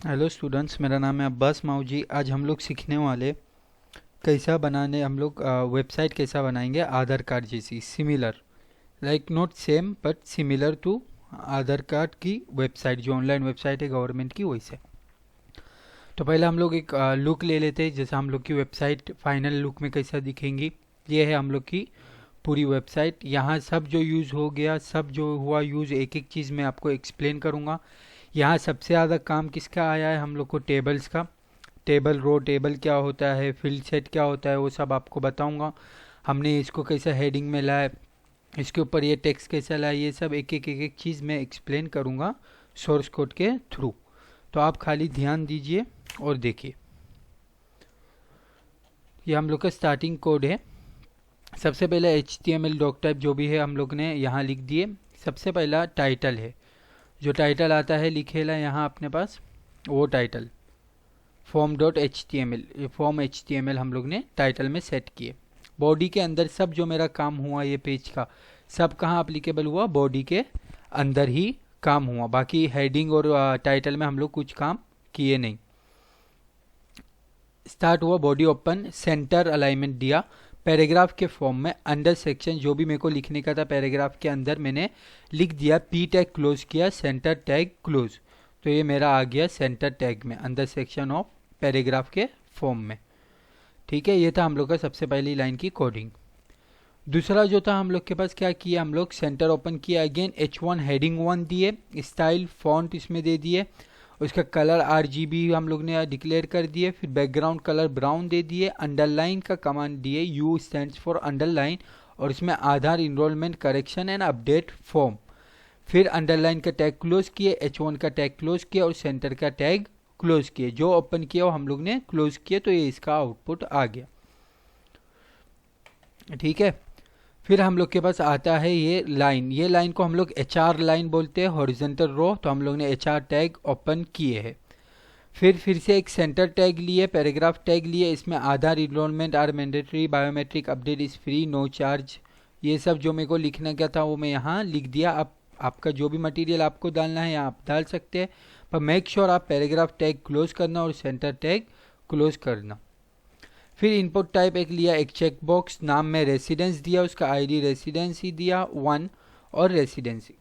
Hello students, मेरा नाम है अब्बास माऊ जी। आज हम लोग सीखने वाले कैसा बनाने हम लोग वेबसाइट कैसा बनाएंगे आधार कार्ड जैसी, similar, like not same but similar to Aadhaar card की वेबसाइट, जो ऑनलाइन वेबसाइट है गवर्नमेंट की, वैसे। तो पहले हम लोग एक लुक ले लेते हैं, जैसे हम लोग की वेबसाइट फाइनल लुक में कैसा दिखेंगी। ये है हम लोग की पूरी वेबसाइट। यहाँ सब जो यूज़ हो गया, सब जो हुआ यूज़, एक एक चीज़ मैं आपको एक्सप्लेन करूँगा। यहाँ सबसे ज़्यादा काम किसका आया है, हम लोग को टेबल्स का। टेबल, रो टेबल क्या होता है, फील्ड सेट क्या होता है, वो सब आपको बताऊंगा। हमने इसको कैसे हेडिंग में लाया, इसके ऊपर ये टेक्स्ट कैसा लाया, ये सब एक एक चीज़ मैं एक्सप्लेन करूंगा सोर्स कोड के थ्रू। तो आप खाली ध्यान दीजिए और देखिए। ये हम लोग का स्टार्टिंग कोड है। सबसे पहले HTML डॉक टाइप जो भी है हम लोग ने यहाँ लिख दिए। सबसे पहला टाइटल है, जो टाइटल आता है लिखेला यहाँ अपने पास, वो टाइटल form.html, ये फॉर्म HTML हम लोग ने टाइटल में सेट किए। बॉडी के अंदर सब जो मेरा काम हुआ ये पेज का, सब कहाँ अप्लीकेबल हुआ, बॉडी के अंदर ही काम हुआ। बाकी हेडिंग और टाइटल में हम लोग कुछ काम किए नहीं। स्टार्ट हुआ, बॉडी ओपन, सेंटर अलाइनमेंट दिया। पैराग्राफ के फॉर्म में अंडर सेक्शन जो भी मेरे को लिखने का था पैराग्राफ के अंदर मैंने लिख दिया, पी टैग क्लोज किया, सेंटर टैग क्लोज। तो ये मेरा आ गया सेंटर टैग में, अंदर सेक्शन ऑफ पैराग्राफ के फॉर्म में। ठीक है, ये था हम लोग का सबसे पहली लाइन की कोडिंग। दूसरा जो था हम लोग के पास, क्या किया हम लोग, सेंटर ओपन किया, अगेन H1 हेडिंग 1 दिए, स्टाइल फॉन्ट इसमें दे दिए, उसका कलर RGB हम लोग ने डिक्लेयर कर दिए, फिर बैकग्राउंड कलर ब्राउन दे दिए, अंडरलाइन का कमांड दिए, U स्टैंड्स फॉर अंडरलाइन, और इसमें Aadhaar enrollment correction and update form. फिर अंडरलाइन का टैग क्लोज किए, H1 का टैग क्लोज किया और सेंटर का टैग क्लोज किए। जो ओपन किया वो हम लोग ने क्लोज किया, तो ये इसका आउटपुट आ गया। ठीक है, फिर हम लोग के पास आता है ये लाइन। ये लाइन को हम लोग HR लाइन बोलते हैं, हॉरिजॉन्टल रो। तो हम लोग ने HR टैग ओपन किए हैं। फिर से एक सेंटर टैग लिए, पैराग्राफ टैग लिए, इसमें Aadhaar enrollment are mandatory, biometric update is free, no charge. ये सब जो मेरे को लिखने का था वो मैं यहाँ लिख दिया। अब आपका जो भी मटेरियल आपको डालना है यहाँ आप डाल सकते हैं, पर मेक श्योर आप पैराग्राफ टैग क्लोज करना और सेंटर टैग क्लोज करना। फिर इनपुट टाइप एक लिया, एक चेक बॉक्स, नाम में रेसिडेंस दिया, उसका ID रेसिडेंसी दिया 1 और रेसिडेंसी।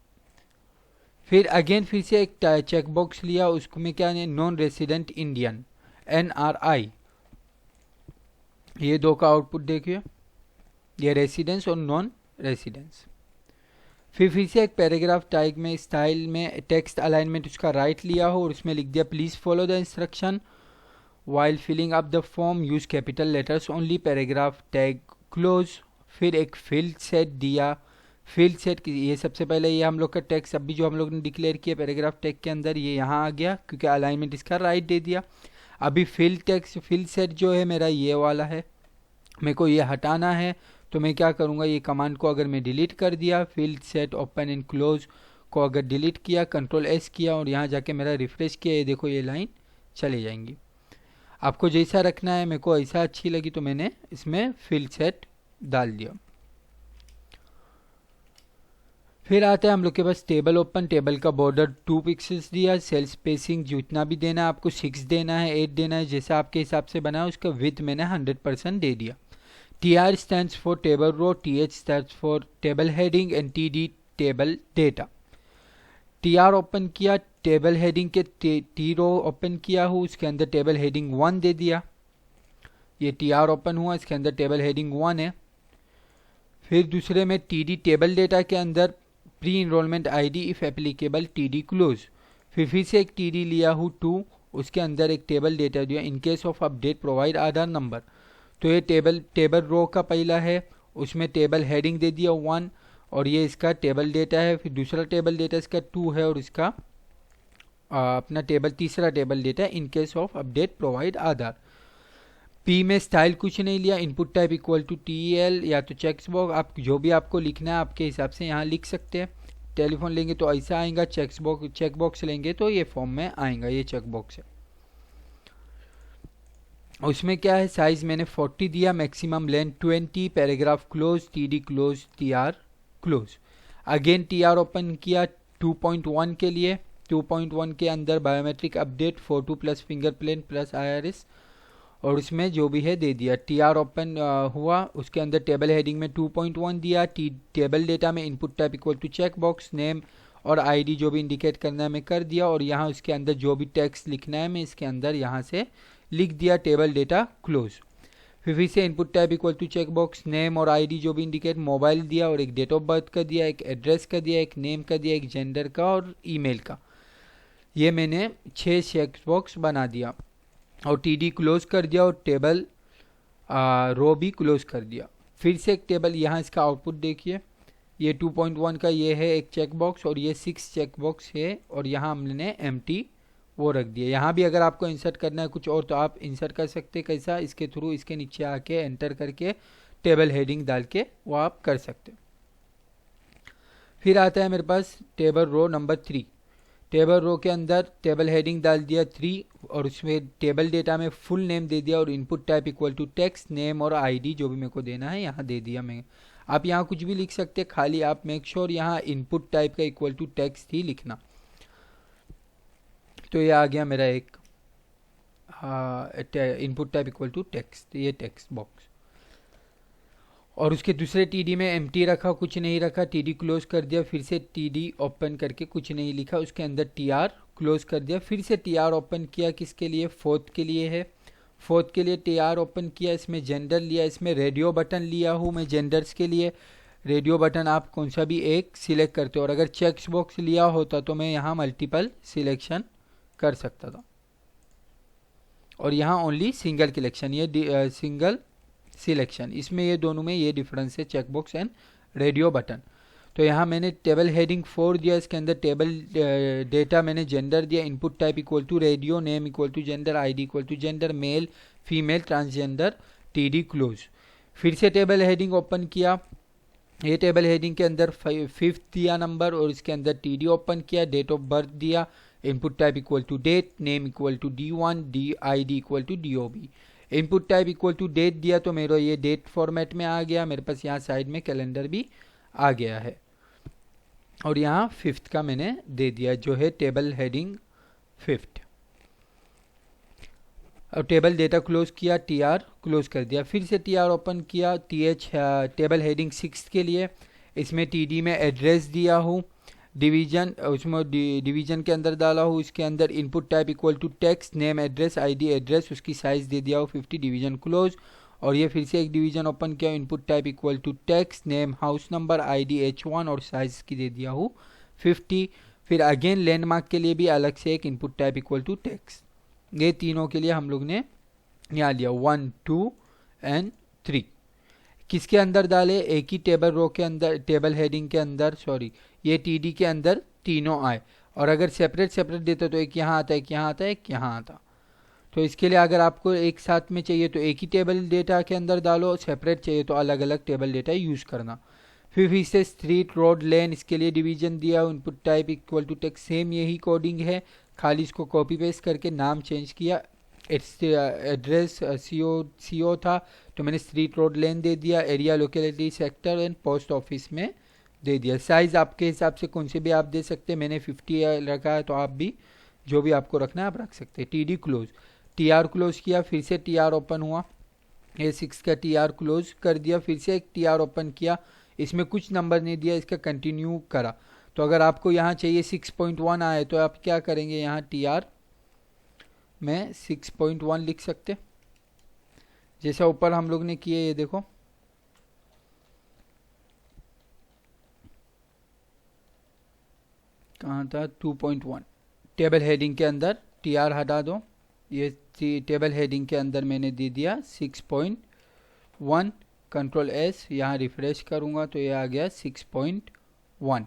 फिर अगेन फिर से एक चेक बॉक्स लिया, उसको में क्या है, नॉन रेसिडेंट इंडियन, NRI। ये दो का आउटपुट देखिए, ये रेसिडेंस और नॉन रेसिडेंस। फिर से एक पैराग्राफ टाइप में स्टाइल में टेक्स्ट अलाइनमेंट उसका राइट लिया हो और उसमें लिख दिया please follow the instruction while filling up the form, use capital letters only, paragraph tag close. फिर एक फील्ड सेट दिया, फील्ड सेट ये सबसे पहले ये हम लोग का टेक्स्ट अभी जो हम लोग ने डिक्लेयर किया पैराग्राफ टैग के अंदर, ये यहाँ आ गया क्योंकि अलाइनमेंट इसका राइट दे दिया। अभी फील्ड टेक्स्ट फील्ड सेट जो है मेरा ये वाला है, मेरे को ये हटाना है। तो मैं क्या करूँगा, ये कमांड को अगर मैं डिलीट कर दिया, field set open and close को अगर डिलीट किया, Ctrl+S किया और यहाँ जाके मेरा रिफ्रेश किया, ये देखो ये लाइन चली जाएंगी। आपको जैसा रखना है, मेरे को ऐसा अच्छी लगी तो मैंने इसमें फील्ड सेट डाल दिया। फिर आता है हम लोग के पास टेबल ओपन, टेबल का बॉर्डर 2 पिक्सेल्स दिया, सेल स्पेसिंग जितना भी देना है आपको 6 देना है, 8 देना है, जैसा आपके हिसाब से बना है। उसका विड्थ मैंने 100% दे दिया। TR stands for table row, TH stands for table heading and TD table data। TR open किया, टेबल हेडिंग के T रो ओपन किया हूँ, उसके अंदर टेबल हेडिंग 1 दे दिया। ये TR ओपन हुआ, इसके अंदर टेबल हेडिंग 1 है। फिर दूसरे में TD टेबल डेटा के अंदर pre enrolment ID if applicable TD close. फिर से एक TD लिया हूँ 2, उसके अंदर एक टेबल डेटा दिया, इन case of update provide Aadhaar number. तो ये टेबल रो का पहला है, उसमें टेबल हेडिंग दे दिया 1 और ये इसका टेबल डेटा है। फिर दूसरा टेबल डेटा इसका 2 है और इसका अपना टेबल तीसरा टेबल डेटा है, in case of update provide Aadhaar. P में स्टाइल कुछ नहीं लिया, input type equal to TL या तो चेक्स बॉक्स, आप जो भी आपको लिखना है आपके हिसाब से यहाँ लिख सकते हैं। टेलीफोन लेंगे तो ऐसा आएगा, चेक बॉक्स लेंगे तो ये फॉर्म में आएगा, ये चेक बॉक्स है। उसमें क्या है, साइज मैंने 40 दिया, maximum length 20, paragraph close, TD close, TR close. Again TR open किया 2.1 के लिए, 2.1 के अंदर biometric update photo plus fingerprint plus IRS, और उसमें जो भी है दे दिया। टीआर ओपन हुआ, उसके अंदर टेबल हेडिंग में 2.1 दिया। टेबल डेटा में input type equal to check box, name और आईडी जो भी इंडिकेट करना है मैं कर दिया, और यहाँ उसके अंदर जो भी टेक्स्ट लिखना है मैं इसके अंदर यहाँ से लिख दिया। Table data close. फिर से input type equal to check box, name और आईडी जो भी इंडिकेट, मोबाइल दिया और एक डेट ऑफ बर्थ का दिया, एक एड्रेस का दिया, एक नेम का दिया, एक जेंडर का और ईमेल का। ये मैंने 6 चेक बॉक्स बना दिया और टीडी क्लोज कर दिया और टेबल रो भी क्लोज कर दिया। फिर से एक टेबल, यहाँ इसका आउटपुट देखिए, ये 2.1 का ये है एक चेक बॉक्स और ये 6 चेक बॉक्स है, और यहाँ हमने एम्प्टी वो रख दिया। यहाँ भी अगर आपको इंसर्ट करना है कुछ और तो आप इंसर्ट कर सकते हैं। कैसा? इसके थ्रू इसके नीचे आके एंटर करके टेबल हेडिंग डाल के वो आप कर सकते हैं। फिर आता है मेरे पास table row number 3। Table row के अंदर टेबल हेडिंग डाल दिया 3 और उसमें टेबल डेटा में फुल नेम दे दिया और input type equal to text, name और आईडी जो भी मेरे को देना है यहाँ दे दिया मैं। आप यहाँ कुछ भी लिख सकते हैं, खाली आप मेक श्योर यहाँ इनपुट टाइप का इक्वल टू टेक्स्ट ही लिखना। तो ये आ गया मेरा एक input type equal to text, ये टेक्स्ट बॉक्स। और उसके दूसरे टीडी में एम्प्टी रखा, कुछ नहीं रखा, टीडी क्लोज कर दिया। फिर से टीडी ओपन करके कुछ नहीं लिखा, उसके अंदर टीआर क्लोज कर दिया। फिर से टीआर ओपन किया, किसके लिए? फोर्थ के लिए है। फोर्थ के लिए टीआर ओपन किया, इसमें जेंडर लिया, इसमें रेडियो बटन लिया हूँ मैं जेंडर्स के लिए। रेडियो बटन आप कौन सा भी एक सिलेक्ट करते हो, और अगर चेक्स बॉक्स लिया होता तो मैं यहाँ मल्टीपल सिलेक्शन कर सकता था, और यहाँ ओनली सिंगल सिलेक्शन, ये सिंगल सिलेक्शन, इसमें ये दोनों में ये डिफरेंस है, check box and radio button. तो यहाँ मैंने टेबल हेडिंग 4 दिया, इसके अंदर टेबल डेटा मैंने जेंडर दिया, input type equal to radio, name equal to gender, ID equal to gender, male female transgender, TD close. फिर से टेबल हेडिंग ओपन किया, ये टेबल हेडिंग के अंदर 5th दिया नंबर और इसके अंदर टीडी ओपन किया, डेट ऑफ बर्थ दिया, input type equal to date, name equal to D1, ID equal to DOB। Input type equal to date दिया तो मेरा ये डेट फॉर्मेट में आ गया, मेरे पास यहाँ साइड में कैलेंडर भी आ गया है, और यहाँ 5th का मैंने दे दिया जो है टेबल हेडिंग 5th। और टेबल डेटा क्लोज किया, टीआर क्लोज कर दिया। फिर से टीआर ओपन किया, टेबल हेडिंग 6 के लिए, इसमें टीडी में एड्रेस दिया हूँ, डिवीजन उसमें डिवीजन के अंदर डाला हूँ, इसके अंदर input type equal to text, name address ID address, उसकी साइज़ दे दिया हूँ 50, डिवीजन क्लोज। और ये फिर से एक डिवीजन ओपन किया, input type equal to text, name house number ID H1 और साइज़ की दे दिया हूँ 50। फिर अगेन लैंडमार्क के लिए भी अलग से एक input type equal to text. ये तीनों के लिए हम लोग ने यहाँ लिया 1, 2 एंड 3। किसके अंदर डाले? एक ही टेबल रो के अंदर, टेबल हेडिंग के अंदर, सॉरी ये टीडी के अंदर तीनों आए, और अगर सेपरेट सेपरेट देते तो एक यहाँ आता है, एक यहाँ आता है, एक यहाँ आता। तो इसके लिए अगर आपको एक साथ में चाहिए तो एक ही टेबल डेटा के अंदर डालो, सेपरेट चाहिए तो अलग अलग टेबल डेटा यूज़ करना। फिर से स्ट्रीट, रोड, लेन, इसके लिए डिवीजन दिया, input type equal to text, same यही कोडिंग है, खाली इसको कॉपी पेस्ट करके नाम चेंज किया। एड्रेस CO था तो मैंने स्ट्रीट, रोड, लेन दे दिया, area, locality, sector and post office में दे दिया। साइज़ आपके हिसाब से कौन से भी आप दे सकते हैं, मैंने 50 रखा है तो आप भी जो भी आपको रखना है आप रख सकते हैं। टीडी क्लोज, टीआर क्लोज किया, फिर से टीआर ओपन हुआ, ये 6 का टीआर क्लोज कर दिया। फिर से एक टीआर ओपन किया, इसमें कुछ नंबर नहीं दिया, इसका कंटिन्यू करा। तो अगर आपको यहाँ चाहिए 6.1 आए तो आप क्या करेंगे, यहाँ टीआर में 6.1 लिख सकते, जैसा ऊपर हम लोग ने किए, ये देखो कहाँ था 2.1। टेबल हेडिंग के अंदर टीआर हटा दो, ये टेबल हेडिंग के अंदर मैंने दे दिया 6.1, कंट्रोल S, यहाँ रिफ्रेश करूँगा तो ये आ गया 6.1।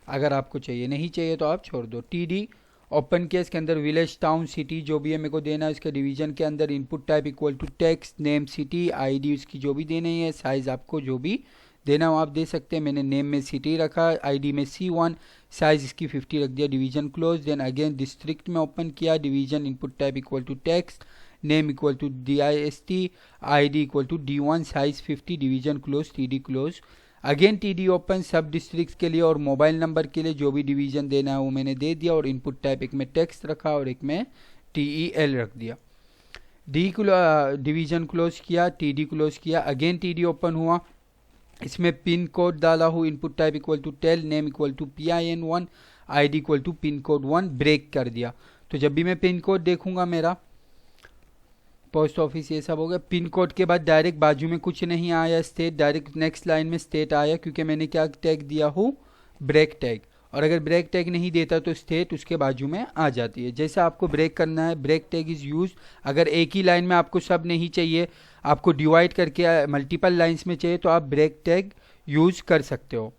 अगर आपको चाहिए, नहीं चाहिए तो आप छोड़ दो। टीडी ओपन किया, इसके अंदर विलेज, टाउन, सिटी जो भी है मेरे को देना है, इसके डिवीजन के अंदर input type equal to text, name, city, ID उसकी जो भी देनी है, साइज़ आपको जो भी देना हो आप दे सकते हैं। मैंने नेम में सिटी रखा, आईडी में C1, साइज़ इसकी 50 रख दिया, division close. Then again district में ओपन किया, division input type equal to text, name equal to DIST, ID equal to D1, size 50, division close, TD close. Again TD open सब district के लिए और mobile number के लिए जो भी डिवीजन देना है वो मैंने दे दिया, और इनपुट टाइप एक में टेक्स्ट रखा और एक में TEL रख दिया। डिवीजन क्लोज किया, TD क्लोज किया, अगेन TD ओपन हुआ, इसमें पिन कोड डाला हूँ, input type equal to tel, name equal to PIN1, ID equal to pin code 1, break कर दिया। तो जब भी मैं पिन कोड देखूंगा मेरा पोस्ट ऑफिस ये सब हो गया। पिन कोड के बाद डायरेक्ट बाजू में कुछ नहीं आया स्टेट, डायरेक्ट नेक्स्ट लाइन में स्टेट आया, क्योंकि मैंने क्या टैग दिया हूँ, ब्रेक टैग। और अगर ब्रेक टैग नहीं देता तो स्टेट उसके बाजू में आ जाती है। जैसा आपको ब्रेक करना है, ब्रेक टैग इज़ यूज। अगर एक ही लाइन में आपको सब नहीं चाहिए, आपको डिवाइड करके मल्टीपल लाइंस में चाहिए, तो आप ब्रेक टैग यूज कर सकते हो।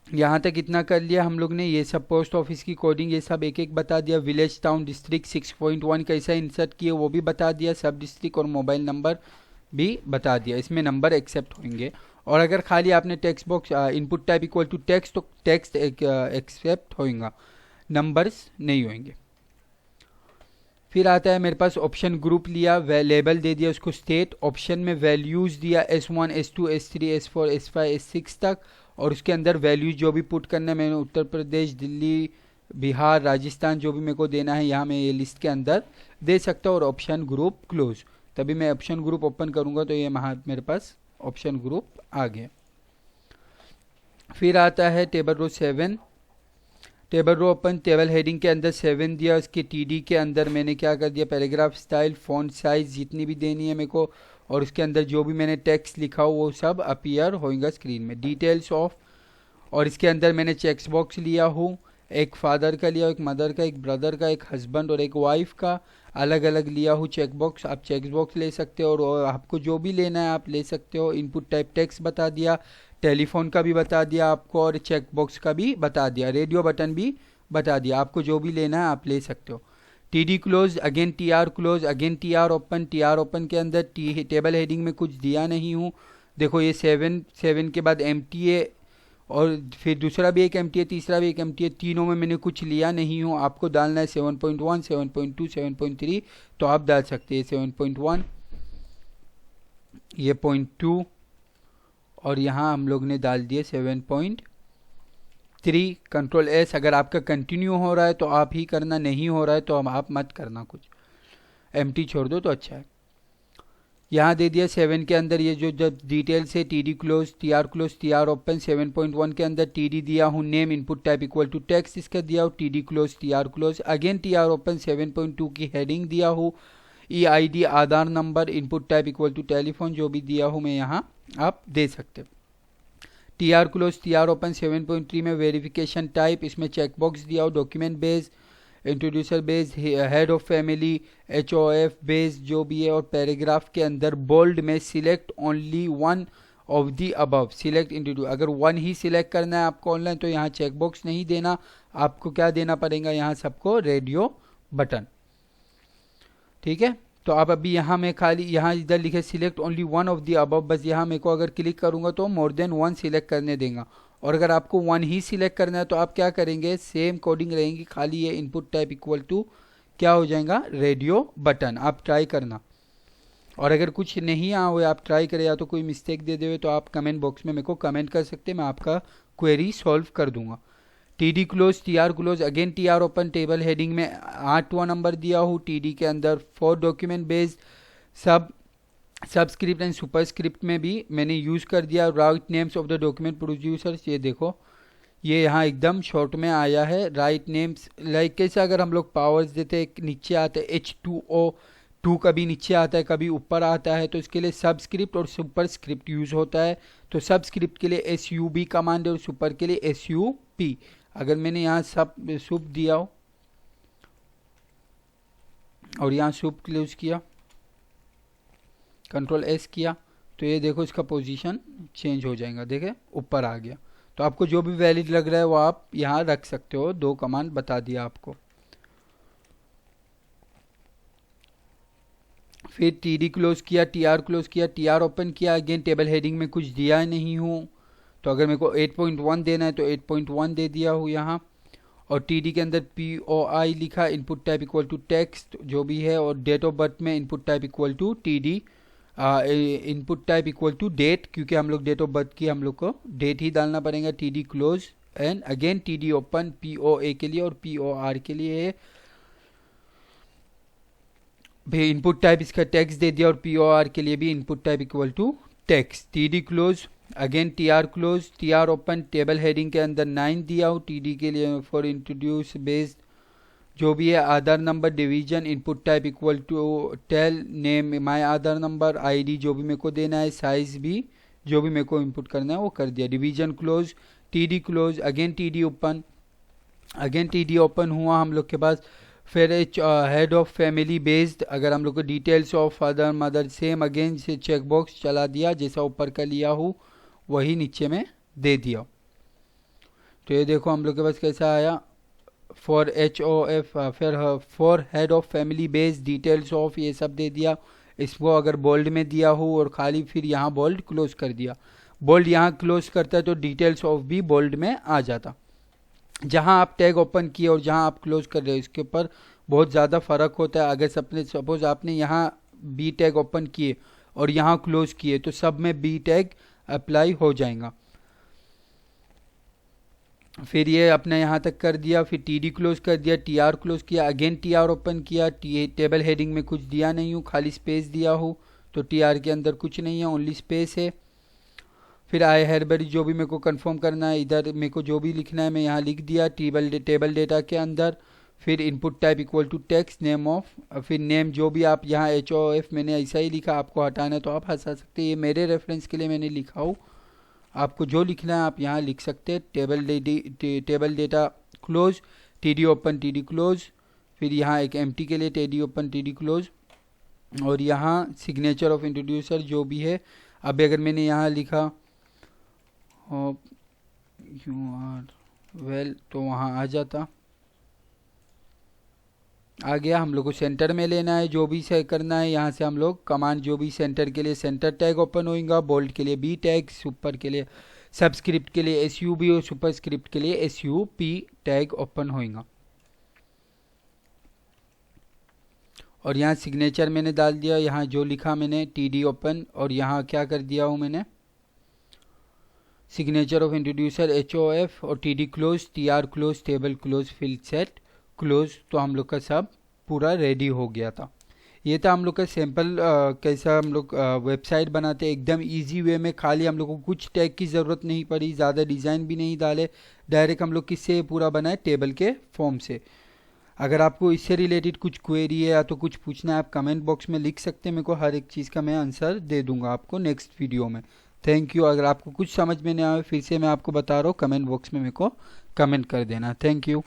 यहाँ तक इतना कर लिया हम लोग ने, ये सब पोस्ट ऑफिस की कोडिंग ये सब एक एक बता दिया। विलेज टाउन डिस्ट्रिक्ट 6.1 कैसा इंसर्ट किए वो भी बता दिया, सब डिस्ट्रिक्ट और मोबाइल नंबर भी बता दिया, इसमें नंबर एक्सेप्ट होंगे। और अगर खाली आपने text box input type equal to text, तो टेक्स्ट एक्सेप्ट होगा, नंबर्स नहीं होंगे। फिर आता है मेरे पास ऑप्शन ग्रुप लिया, लेबल दे दिया उसको स्टेट, ऑप्शन में वैल्यूज़ दिया S1 S2 S3 S4 S5 S6 तक, और उसके अंदर वैल्यूज जो भी पुट करना है मैंने उत्तर प्रदेश, दिल्ली, बिहार, राजस्थान जो भी मेरे को देना है यहाँ मैं ये लिस्ट के अंदर दे सकता हूँ। और ऑप्शन ग्रुप क्लोज, तभी मैं ऑप्शन ग्रुप ओपन करूँगा तो ये मेरे पास ऑप्शन ग्रुप आ गया। फिर आता है table row 7, table row open, table heading के अंदर 7 दिया, उसके TD के अंदर मैंने क्या कर दिया, पैराग्राफ स्टाइल, फॉन्ट साइज जितनी भी देनी है मेरे को, और उसके अंदर जो भी मैंने टेक्स्ट लिखा हो वो सब अपीयर होगा स्क्रीन में। डिटेल्स ऑफ, और इसके अंदर मैंने चेक्स बॉक्स लिया हूँ, एक फादर का लिया, एक मदर का, एक ब्रदर का, एक हस्बैंड और एक वाइफ का, अलग अलग लिया हूँ चेक बॉक्स। आप चेक बॉक्स ले सकते हो और आपको जो भी लेना है आप ले सकते हो। इनपुट टाइप टेक्स्ट बता दिया, टेलीफोन का भी बता दिया आपको, और चेक बॉक्स का भी बता दिया, रेडियो बटन भी बता दिया, आपको जो भी लेना है आप ले सकते हो। TD close, again TR close, again TR open, TR open के अंदर टेबल हेडिंग में कुछ दिया नहीं हूँ। देखो ये 7 के बाद MTA, और फिर दूसरा भी एक MTA, तीसरा भी एक MTA, तीनों में मैंने कुछ लिया नहीं हूँ। आपको डालना है 7.1 7.2 7.3, तो आप डाल सकते हैं 7.1, ये 0.2, और यहाँ हम लोग ने डाल दिए 7.3। कंट्रोल S, अगर आपका कंटिन्यू हो रहा है तो आप ही करना, नहीं हो रहा है तो आप मत करना, कुछ एम्प्टी छोड़ दो तो अच्छा है। यहाँ दे दिया 7 के अंदर ये जो जब डिटेल्स है, TD close, TR close, TR open. 7.1 के अंदर TD दिया हूँ, name input type equal to text इसका दिया हूँ, TD close, TR close, again TR open. 7.2 की हेडिंग दिया हूँ, EID Aadhaar number, input type equal to telephone, जो भी दिया हूँ मैं यहाँ आप दे सकते हो। TR close, TR open. 7.3 में वेरिफिकेशन टाइप, इसमें चेकबॉक्स दिया हो, document based, introducer based, head of family, HOF based जो भी है, और पैराग्राफ के अंदर बोल्ड में select only one of the above, select introduce, अगर वन ही सिलेक्ट करना है आपको ऑनलाइन तो यहाँ चेकबॉक्स नहीं देना, आपको क्या देना पड़ेगा यहाँ सबको, रेडियो बटन। ठीक है, तो आप अभी यहाँ में खाली यहाँ इधर लिखे select only one of the above, बस यहाँ मेरे को अगर क्लिक करूँगा तो मोर देन वन सिलेक्ट करने देगा। और अगर आपको वन ही सिलेक्ट करना है तो आप क्या करेंगे, सेम कोडिंग रहेंगी, खाली ये इनपुट टाइप इक्वल टू क्या हो जाएगा, रेडियो बटन। आप ट्राई करना, और अगर कुछ नहीं आ हुए आप ट्राई करें या तो कोई मिस्टेक दे दे तो आप कमेंट बॉक्स में मेरे को कमेंट कर सकते हैं, मैं आपका क्वेरी सॉल्व कर दूंगा। TD close, TR close, again TR open. Table heading में 8वां नंबर दिया हूँ, TD के अंदर 4 document based, subscript and superscript में भी मैंने यूज़ कर दिया। Right names of the document producers, ये देखो ये यहाँ एकदम शॉर्ट में आया है, राइट नेम्स। लाइक कैसे अगर हम लोग पावर्स देते हैं, नीचे आते हैं H2O2, कभी नीचे आता है कभी ऊपर आता है, तो इसके लिए सबस्क्रिप्ट और सुपरस्क्रिप्ट यूज़ होता है। तो सबस्क्रिप्ट के लिए SUB कमांड है और सुपर के लिए SUP। अगर मैंने यहाँ सुप दिया हो और यहाँ सुप क्लोज किया, कंट्रोल S किया, तो ये देखो इसका पोजीशन चेंज हो जाएगा, देखे ऊपर आ गया। तो आपको जो भी वैलिड लग रहा है वो आप यहाँ रख सकते हो, 2 कमांड बता दिया आपको। फिर TD क्लोज किया, TR क्लोज किया, TR ओपन किया, अगेन टेबल हेडिंग में कुछ दिया नहीं हूँ, तो अगर मेरे को 8.1 देना है तो 8.1 दे दिया हूँ यहाँ। और TD के अंदर POI लिखा, input type equal to text जो भी है, और डेट ऑफ बर्थ में input type equal to TD input type equal to date, क्योंकि हम लोग डेट ऑफ बर्थ की हम लोग को डेट ही डालना पड़ेगा। T D close and again T D open P O A के लिए और पी ओ आर के लिए है। भाई इनपुट टाइप इसका टेक्स्ट दे दिया और पी ओ आर के लिए भी input type equal to text. T D close again T R close, T R open table heading के अंदर 9 दिया हो। टी डी के लिए फॉर इंट्रोड्यूस बेस्ड जो भी है Aadhaar number division, input type equal to tel name my Aadhaar number, ID जो भी मेरे को देना है, साइज भी जो भी मेरे को इनपुट करना है वो कर दिया। Division close, T D close again T D open, again T D open हुआ हम लोग के पास। फिर हेड ऑफ फैमिली बेस्ड, अगर हम लोग को details of father mother same again से चेक बॉक्स चला दिया, जैसा ऊपर का लिया हो वही नीचे में दे दिया। तो ये देखो हम लोग के पास कैसा आया फॉर एच ओ एफ, फिर for head of family based details of ये सब दे दिया। इसको अगर बोल्ड में दिया हो और खाली फिर यहाँ बोल्ड क्लोज कर दिया, बोल्ड यहाँ क्लोज करता है तो डिटेल्स ऑफ भी बोल्ड में आ जाता। जहाँ आप टैग ओपन किए और जहाँ आप क्लोज कर रहे हो इसके ऊपर बहुत ज़्यादा फ़र्क होता है। अगर सपोज आपने यहाँ बी टैग ओपन किए और यहाँ क्लोज किए तो सब में बी टैग अप्लाई हो जाएगा। फिर ये अपने यहाँ तक कर दिया, फिर टी डी क्लोज कर दिया, टी आर क्लोज किया, अगेन टी आर ओपन किया। टेबल हेडिंग में कुछ दिया नहीं हूँ, खाली स्पेस दिया हो, तो टी आर के अंदर कुछ नहीं है, ओनली स्पेस है। फिर आई हेरबरी जो भी मेरे को कंफर्म करना है, इधर मेरे को जो भी लिखना है मैं यहाँ लिख दिया टेबल डेटा के अंदर। फिर input type equal to text name of, फिर नेम जो भी आप यहाँ एच ओ एफ मैंने ऐसा ही लिखा, आपको हटाना है तो आप हटा सकते हैं, ये मेरे रेफरेंस के लिए मैंने लिखा हूँ। आपको जो लिखना है आप यहाँ लिख सकते हैं। Table data close, T D open T D close, फिर यहाँ एक एम्प्टी के लिए T D open T D close, और यहाँ सिग्नेचर ऑफ इंट्रोड्यूसर जो भी है। अब अगर मैंने यहाँ लिखा होप यू आर वेल तो वहाँ आ जाता, आ गया। हम लोग को सेंटर में लेना है, जो भी से करना है यहाँ से हम लोग कमांड जो भी सेंटर के लिए सेंटर टैग ओपन होगा, बोल्ड के लिए बी टैग, सुपर के लिए सबस्क्रिप्ट के लिए एस यू बी और सुपर स्क्रिप्ट के लिए S U P tag open होगा। और यहाँ सिग्नेचर मैंने डाल दिया, यहाँ जो लिखा मैंने टी डी ओपन, और यहाँ क्या कर दिया हूँ मैंने signature of introducer H O F और T D close, T R close, table close, fieldset close. तो हम लोग का सब पूरा रेडी हो गया था। ये था हम लोग का सैम्पल कैसा हम लोग वेबसाइट बनाते हैं एकदम इजी वे में। खाली हम लोग को कुछ टैग की ज़रूरत नहीं पड़ी, ज़्यादा डिज़ाइन भी नहीं डाले, डायरेक्ट हम लोग किससे पूरा बनाए, टेबल के फॉर्म से। अगर आपको इससे रिलेटेड कुछ क्वेरी है या तो कुछ पूछना है आप कमेंट बॉक्स में लिख सकते हैं, मेरे को हर एक चीज़ का मैं आंसर दे दूंगा आपको नेक्स्ट वीडियो में। Thank you. अगर आपको कुछ समझ में नहीं आए फिर से मैं आपको बता रहा हूँ, कमेंट बॉक्स में मेरे को कमेंट कर देना। Thank you.